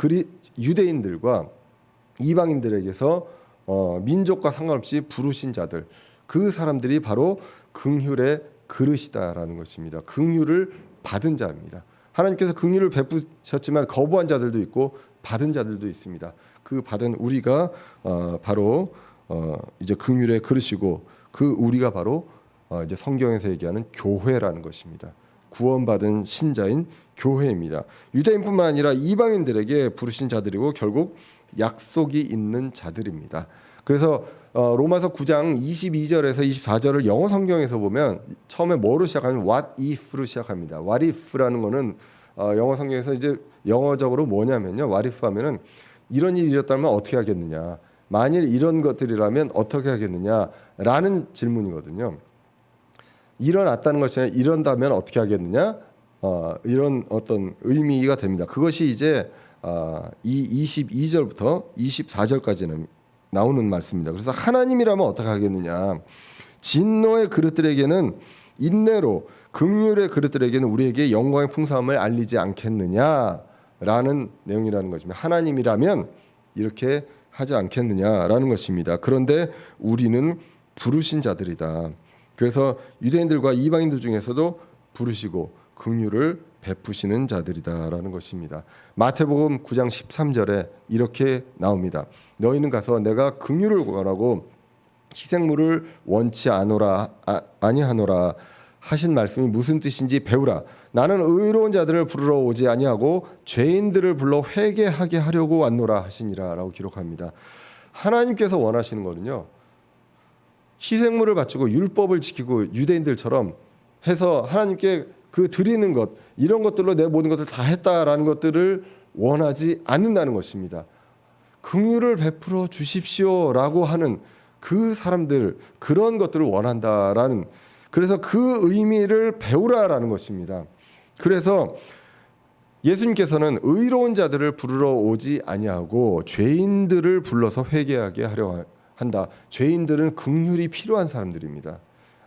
유대인들과 이방인들에게서 민족과 상관없이 부르신 자들, 그 사람들이 바로 긍휼의 그릇이다라는 것입니다. 긍휼을 받은 자입니다. 하나님께서 긍휼을 베푸셨지만 거부한 자들도 있고 받은 자들도 있습니다. 그 받은 우리가 바로 이제 긍휼의 그릇이고, 그 우리가 바로 이제 성경에서 얘기하는 교회라는 것입니다. 구원받은 신자인 교회입니다. 유대인뿐만 아니라 이방인들에게 부르신 자들이고 결국 약속이 있는 자들입니다. 그래서 로마서 9장 22절에서 24절을 영어 성경에서 보면 처음에 뭐로 시작하면 what if로 시작합니다. what if라는 거는 영어 성경에서 이제 영어적으로 뭐냐면요, what if 하면은 이런 일이 일어났다면 어떻게 하겠느냐, 만일 이런 것들이라면 어떻게 하겠느냐라는 질문이거든요. 일어났다는 것이 아니라 이런다면 어떻게 하겠느냐, 이런 어떤 의미가 됩니다. 그것이 이제 이 22절부터 24절까지는 나오는 말씀입니다. 그래서 하나님이라면 어떻게 하겠느냐, 진노의 그릇들에게는 인내로, 긍휼의 그릇들에게는 우리에게 영광의 풍성함을 알리지 않겠느냐라는 내용이라는 것입니다. 하나님이라면 이렇게 하지 않겠느냐라는 것입니다. 그런데 우리는 부르신 자들이다. 그래서 유대인들과 이방인들 중에서도 부르시고 긍휼을 베푸시는 자들이다라는 것입니다. 마태복음 9장 13절에 이렇게 나옵니다. 너희는 가서 내가 긍휼을 원하고 희생물을 원치 아니하노라 하신 말씀이 무슨 뜻인지 배우라. 나는 의로운 자들을 부르러 오지 아니하고 죄인들을 불러 회개하게 하려고 왔노라 하시니라라고 기록합니다. 하나님께서 원하시는 거는요, 희생물을 바치고 율법을 지키고 유대인들처럼 해서 하나님께 그 드리는 것, 이런 것들로 내 모든 것을 다 했다라는 것들을 원하지 않는다는 것입니다. 긍휼을 베풀어 주십시오라고 하는 그 사람들, 그런 것들을 원한다라는, 그래서 그 의미를 배우라라는 것입니다. 그래서 예수님께서는 의로운 자들을 부르러 오지 아니하고 죄인들을 불러서 회개하게 하려 한다. 죄인들은 긍휼이 필요한 사람들입니다.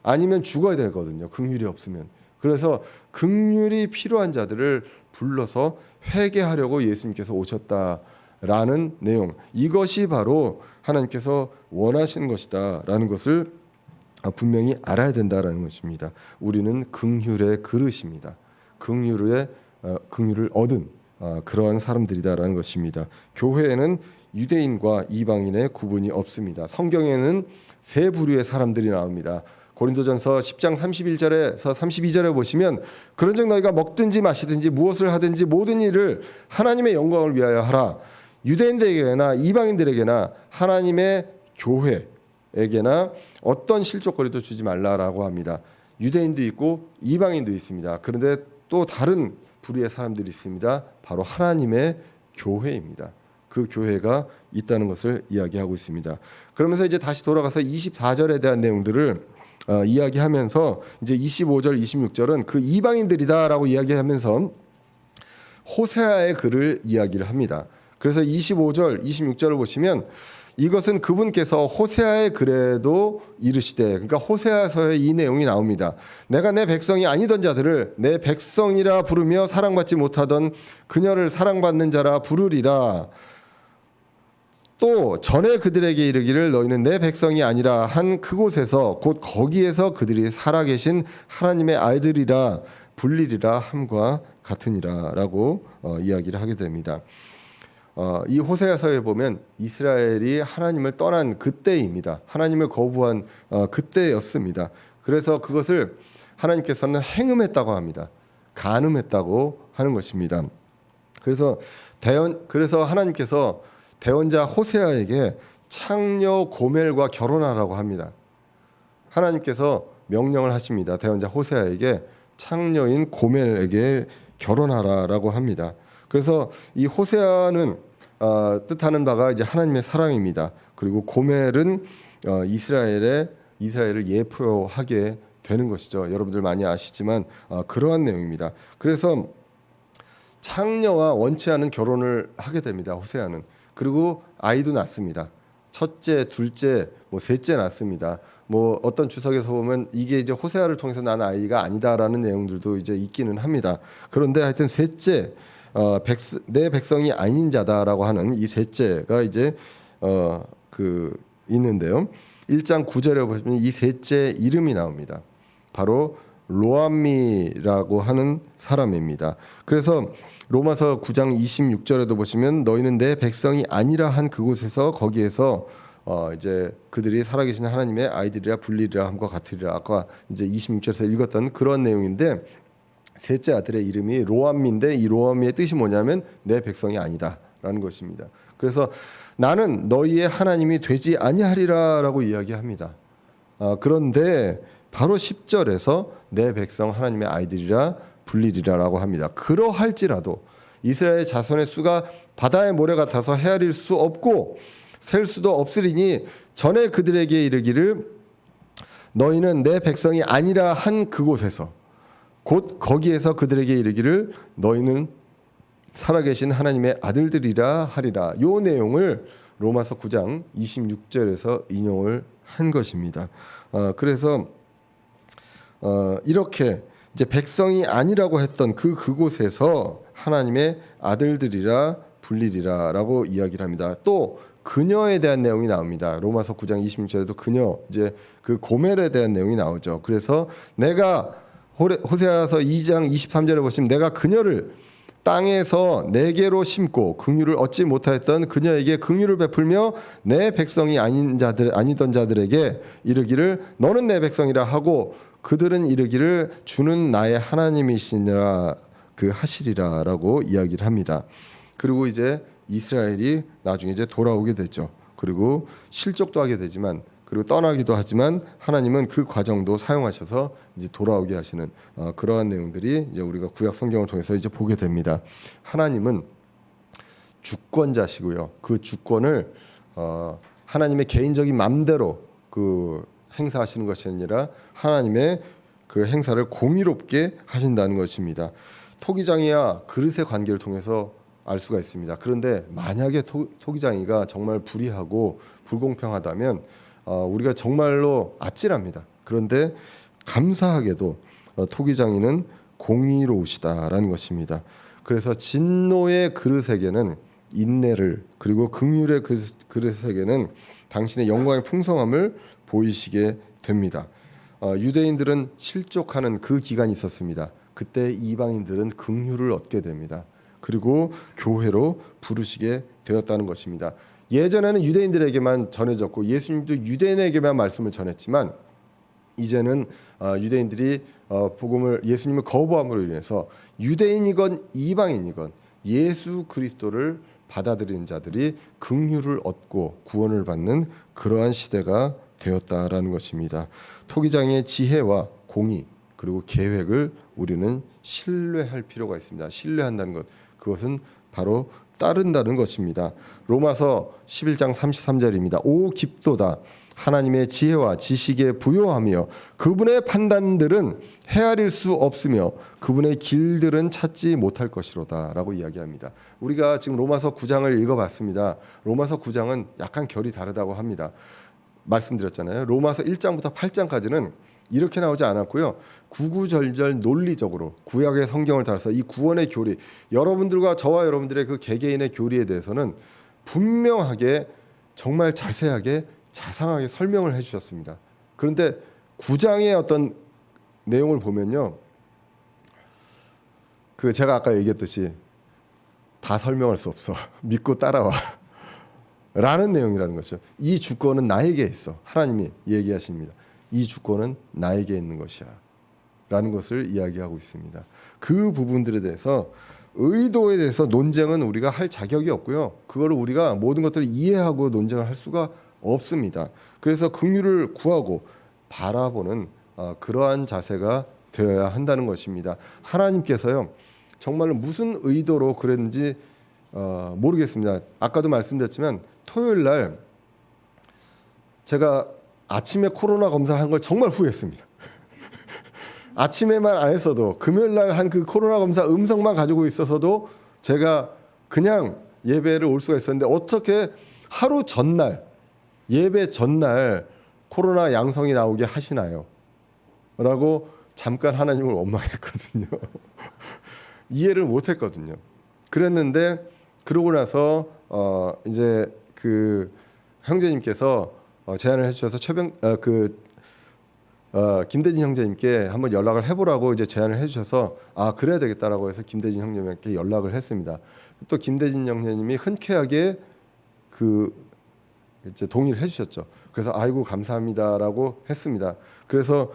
아니면 죽어야 되거든요, 긍휼이 없으면. 그래서 긍휼이 필요한 자들을 불러서 회개하려고 예수님께서 오셨다라는 내용, 이것이 바로 하나님께서 원하시는 것이다라는 것을 분명히 알아야 된다라는 것입니다. 우리는 긍휼의 그릇입니다. 긍휼을 얻은 그러한 사람들이다라는 것입니다. 교회에는 유대인과 이방인의 구분이 없습니다. 성경에는 세 부류의 사람들이 나옵니다. 고린도전서 10장 31절에서 32절에 보시면 그런즉 너희가 먹든지 마시든지 무엇을 하든지 모든 일을 하나님의 영광을 위하여 하라. 유대인들에게나 이방인들에게나 하나님의 교회에게나 어떤 실족거리도 주지 말라라고 합니다. 유대인도 있고 이방인도 있습니다. 그런데 또 다른 부류의 사람들이 있습니다. 바로 하나님의 교회입니다. 그 교회가 있다는 것을 이야기하고 있습니다. 그러면서 이제 다시 돌아가서 24절에 대한 내용들을 이야기하면서 이제 25절, 26절은 그 이방인들이다라고 이야기하면서 호세아의 글을 이야기를 합니다. 그래서 25절, 26절을 보시면 이것은 그분께서 호세아의 글에도 이르시되, 그러니까 호세아서에 이 내용이 나옵니다. 내가 내 백성이 아니던 자들을 내 백성이라 부르며 사랑받지 못하던 그녀를 사랑받는 자라 부르리라. 또 전에 그들에게 이르기를 너희는 내 백성이 아니라 한 그곳에서 곧 거기에서 그들이 살아계신 하나님의 아이들이라 불리리라 함과 같으니라라고 이야기를 하게 됩니다. 이 호세아서에 보면 이스라엘이 하나님을 떠난 그때입니다. 하나님을 거부한 그때였습니다. 그래서 그것을 하나님께서는 행음했다고 합니다. 간음했다고 하는 것입니다. 그래서 하나님께서 대언자 호세아에게 창녀 고멜과 결혼하라고 합니다. 하나님께서 명령을 하십니다. 대언자 호세아에게 창녀인 고멜에게 결혼하라라고 합니다. 그래서 이 호세아는 뜻하는 바가 이제 하나님의 사랑입니다. 그리고 고멜은 이스라엘을 예표하게 되는 것이죠. 여러분들 많이 아시지만 그러한 내용입니다. 그래서 창녀와 원치 않은 결혼을 하게 됩니다. 호세아는. 그리고 아이도 낳습니다. 첫째, 둘째, 셋째 낳습니다. 어떤 주석에서 보면 이게 이제 호세아를 통해서 난 아이가 아니다라는 내용들도 이제 있기는 합니다. 그런데 하여튼 셋째, 내 백성이 아닌 자다라고 하는 이 셋째가 이제 있는데요. 1장 9절에 보시면 이 셋째 이름이 나옵니다. 바로 로암미라고 하는 사람입니다. 그래서 로마서 9장 26절에도 보시면 너희는 내 백성이 아니라 한 그곳에서 거기에서 이제 그들이 살아계신 하나님의 아이들이라 불리리라 함과 같으리라. 아까 이제 26절에서 읽었던 그런 내용인데 셋째 아들의 이름이 로암미인데 이 로암미의 뜻이 뭐냐면 내 백성이 아니다라는 것입니다. 그래서 나는 너희의 하나님이 되지 아니하리라라고 이야기합니다. 그런데 바로 10절에서 내 백성 하나님의 아이들이라 불리리라라고 합니다. 그러할지라도 이스라엘 자손의 수가 바다의 모래 같아서 헤아릴 수 없고 셀 수도 없으리니 전에 그들에게 이르기를 너희는 내 백성이 아니라 한 그곳에서 곧 거기에서 그들에게 이르기를 너희는 살아계신 하나님의 아들들이라 하리라. 요 내용을 로마서 9장 26절에서 인용을 한 것입니다. 그래서 이렇게 이제 백성이 아니라고 했던 그곳에서 하나님의 아들들이라 불리리라라고 이야기를 합니다. 또 그녀에 대한 내용이 나옵니다. 로마서 9장 26절에도 그녀 이제 그 고멜에 대한 내용이 나오죠. 그래서 내가 호세아서 2장 23절에 보시면 내가 그녀를 땅에서 내게로 심고 긍휼을 얻지 못하였던 그녀에게 긍휼을 베풀며 내 백성이 아니던 자들에게 이르기를 너는 내 백성이라 하고 그들은 이르기를 주는 나의 하나님이시니라 하시리라라고 이야기를 합니다. 그리고 이제 이스라엘이 나중에 이제 돌아오게 되죠. 그리고 실족도 하게 되지만 그리고 떠나기도 하지만 하나님은 그 과정도 사용하셔서 이제 돌아오게 하시는 그러한 내용들이 이제 우리가 구약 성경을 통해서 이제 보게 됩니다. 하나님은 주권자시고요. 그 주권을 하나님의 개인적인 맘대로 행사하시는 것이 아니라 하나님의 그 행사를 공의롭게 하신다는 것입니다. 토기장이와 그릇의 관계를 통해서 알 수가 있습니다. 그런데 만약에 토기장이가 정말 불의하고 불공평하다면 우리가 정말로 아찔합니다. 그런데 감사하게도 토기장이는 공의로우시다라는 것입니다. 그래서 진노의 그릇에게는 인내를 그리고 긍휼의 그릇에게는 당신의 영광의 풍성함을 보이시게 됩니다. 유대인들은 실족하는 그 기간이 있었습니다. 그때 이방인들은 긍휼을 얻게 됩니다. 그리고 교회로 부르시게 되었다는 것입니다. 예전에는 유대인들에게만 전해졌고 예수님도 유대인에게만 말씀을 전했지만 이제는 유대인들이 예수님을 거부함으로 인해서 유대인이건 이방인이건 예수 그리스도를 받아들이는 자들이 긍휼을 얻고 구원을 받는 그러한 시대가 되었다라는 것입니다. 토기장의 지혜와 공의 그리고 계획을 우리는 신뢰할 필요가 있습니다. 신뢰한다는 것, 그것은 바로 따른다는 것입니다. 로마서 11장 33절입니다. 오 깊도다 하나님의 지혜와 지식에 부요하며 그분의 판단들은 헤아릴 수 없으며 그분의 길들은 찾지 못할 것이로다라고 이야기합니다. 우리가 지금 로마서 9장을 읽어봤습니다. 로마서 9장은 약간 결이 다르다고 합니다. 말씀드렸잖아요. 로마서 1장부터 8장까지는 이렇게 나오지 않았고요. 구구절절 논리적으로 구약의 성경을 따라서 이 구원의 교리, 여러분들과 저와 여러분들의 그 개개인의 교리에 대해서는 분명하게 정말 자세하게 자상하게 설명을 해주셨습니다. 그런데 9장의 어떤 내용을 보면요, 그 제가 아까 얘기했듯이 다 설명할 수 없어. 믿고 따라와. 라는 내용이라는 거죠. 이 주권은 나에게 있어. 하나님이 얘기하십니다. 이 주권은 나에게 있는 것이야. 라는 것을 이야기하고 있습니다. 그 부분들에 대해서 의도에 대해서 논쟁은 우리가 할 자격이 없고요. 그거를 우리가 모든 것들을 이해하고 논쟁을 할 수가 없습니다. 그래서 긍휼을 구하고 바라보는 그러한 자세가 되어야 한다는 것입니다. 하나님께서요, 정말로 무슨 의도로 그랬는지 모르겠습니다. 아까도 말씀드렸지만 토요일 날 제가 아침에 코로나 검사를 한 걸 정말 후회했습니다. 아침에만 안 했어도 금요일 날 한 그 코로나 검사 음성만 가지고 있어서도 제가 그냥 예배를 올 수가 있었는데 어떻게 하루 전날 예배 전날 코로나 양성이 나오게 하시나요? 라고 잠깐 하나님을 원망했거든요. 이해를 못했거든요. 그랬는데 그러고 나서 이제 그 형제님께서 제안을 해주셔서 김대진 형제님께 한번 연락을 해보라고 이제 제안을 해주셔서 그래야 되겠다라고 해서 김대진 형제님께 연락을 했습니다. 또 김대진 형제님이 흔쾌하게 이제 동의를 해주셨죠. 그래서 아이고 감사합니다라고 했습니다. 그래서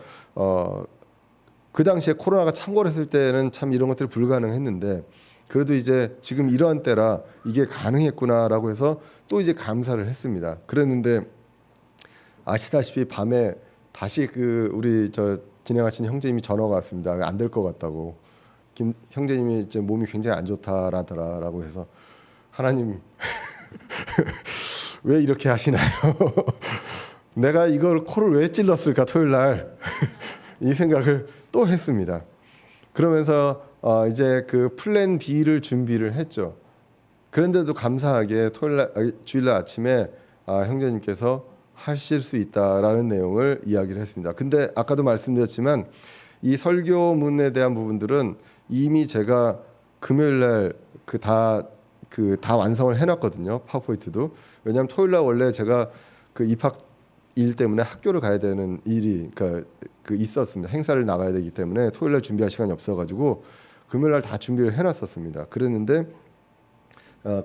그 당시에 코로나가 창궐했을 때는 참 이런 것들이 불가능했는데 그래도 이제 지금 이러한 때라 이게 가능했구나라고 해서 또 이제 감사를 했습니다. 그랬는데 아시다시피 밤에 다시 우리 진행하신 형제님이 전화가 왔습니다. 안 될 것 같다고. 형제님이 이제 몸이 굉장히 안 좋다라더라라고 해서 하나님 왜 이렇게 하시나요? 내가 이걸 코를 왜 찔렀을까 토요일 날 이 생각을 또 했습니다. 그러면서 이제 그 플랜 B를 준비를 했죠. 그런데도 감사하게 주일날 아침에 형제님께서 하실 수 있다라는 내용을 이야기를 했습니다. 근데 아까도 말씀드렸지만 이 설교문에 대한 부분들은 이미 제가 금요일날 다 완성을 해놨거든요. 파워포인트도. 왜냐하면 토요일날 원래 제가 그 입학 일 때문에 학교를 가야 되는 일이 있었습니다. 행사를 나가야 되기 때문에 토요일날 준비할 시간이 없어가지고 금요일날 다 준비를 해놨었습니다. 그랬는데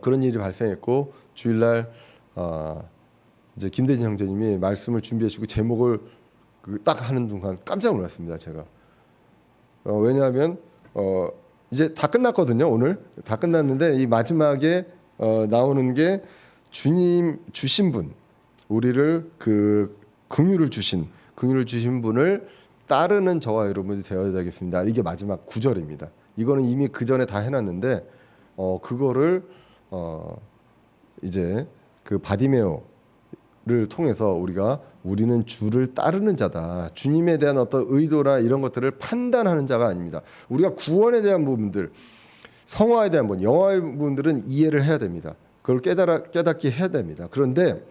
그런 일이 발생했고 주일날 이제 김대진 형제님이 말씀을 준비해주고 제목을 딱 하는 순간 깜짝 놀랐습니다. 제가 왜냐하면 이제 다 끝났거든요. 오늘 다 끝났는데 이 마지막에 나오는 게 주님 주신 분, 우리를 긍휼을 주신 분을 따르는 저와 여러분이 되어야 되겠습니다. 이게 마지막 9절입니다. 이거는 이미 그 전에 다 해놨는데 그거를 이제 그 바디메오를 통해서 우리는 주를 따르는 자다. 주님에 대한 어떤 의도나 이런 것들을 판단하는 자가 아닙니다. 우리가 구원에 대한 부분들, 성화에 대한 부분, 영화의 부분들은 이해를 해야 됩니다. 그걸 깨닫게 해야 됩니다. 그런데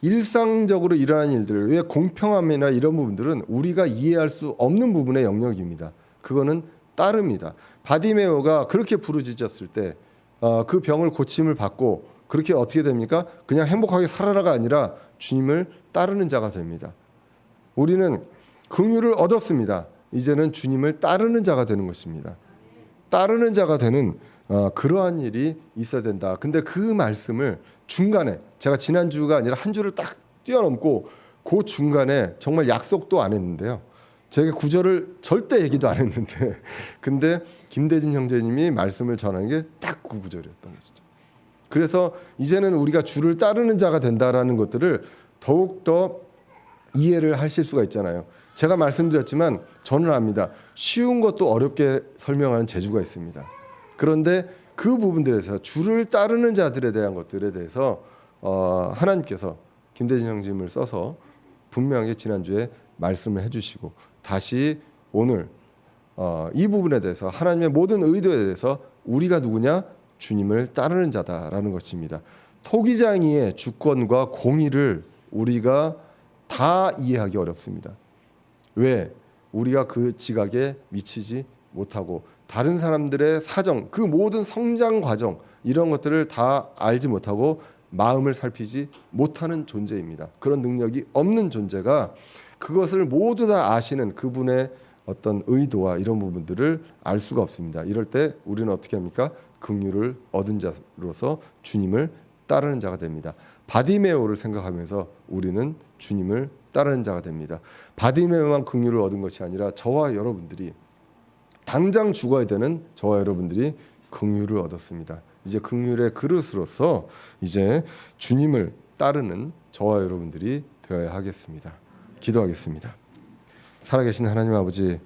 일상적으로 일어나는 일들, 왜 공평함이나 이런 부분들은 우리가 이해할 수 없는 부분의 영역입니다. 그거는 따릅니다. 바디메오가 그렇게 부르짖었을 때 그 병을 고침을 받고 그렇게 어떻게 됩니까? 그냥 행복하게 살아라가 아니라 주님을 따르는 자가 됩니다. 우리는 긍휼을 얻었습니다. 이제는 주님을 따르는 자가 되는 것입니다. 따르는 자가 되는 그러한 일이 있어야 된다. 근데 그 말씀을 중간에 제가 지난주가 아니라 한 주를 딱 뛰어넘고 그 중간에 정말 약속도 안 했는데요. 제가 구절을 절대 얘기도 안 했는데 근데 김대진 형제님이 말씀을 전한 게 딱 그 구절이었던 것이죠. 그래서 이제는 우리가 주를 따르는 자가 된다라는 것들을 더욱더 이해를 하실 수가 있잖아요. 제가 말씀드렸지만 저는 압니다. 쉬운 것도 어렵게 설명하는 재주가 있습니다. 그런데 그 부분들에서 주를 따르는 자들에 대한 것들에 대해서 하나님께서 김대진 형님을 써서 분명하게 지난주에 말씀을 해주시고 다시 오늘 이 부분에 대해서 하나님의 모든 의도에 대해서 우리가 누구냐? 주님을 따르는 자다라는 것입니다. 토기장이의 주권과 공의를 우리가 다 이해하기 어렵습니다. 왜? 우리가 그 지각에 미치지 못하고 다른 사람들의 사정, 그 모든 성장 과정 이런 것들을 다 알지 못하고 마음을 살피지 못하는 존재입니다. 그런 능력이 없는 존재가 그것을 모두 다 아시는 그분의 어떤 의도와 이런 부분들을 알 수가 없습니다. 이럴 때 우리는 어떻게 합니까? 긍휼을 얻은 자로서 주님을 따르는 자가 됩니다. 바디메오를 생각하면서 우리는 주님을 따르는 자가 됩니다. 바디메오만 긍휼을 얻은 것이 아니라 저와 여러분들이 당장 죽어야 되는 저와 여러분들이 긍휼을 얻었습니다. 이제 긍휼의 그릇으로서 이제 주님을 따르는 저와 여러분들이 되어야 하겠습니다. 기도하겠습니다. 살아계신 하나님 아버지,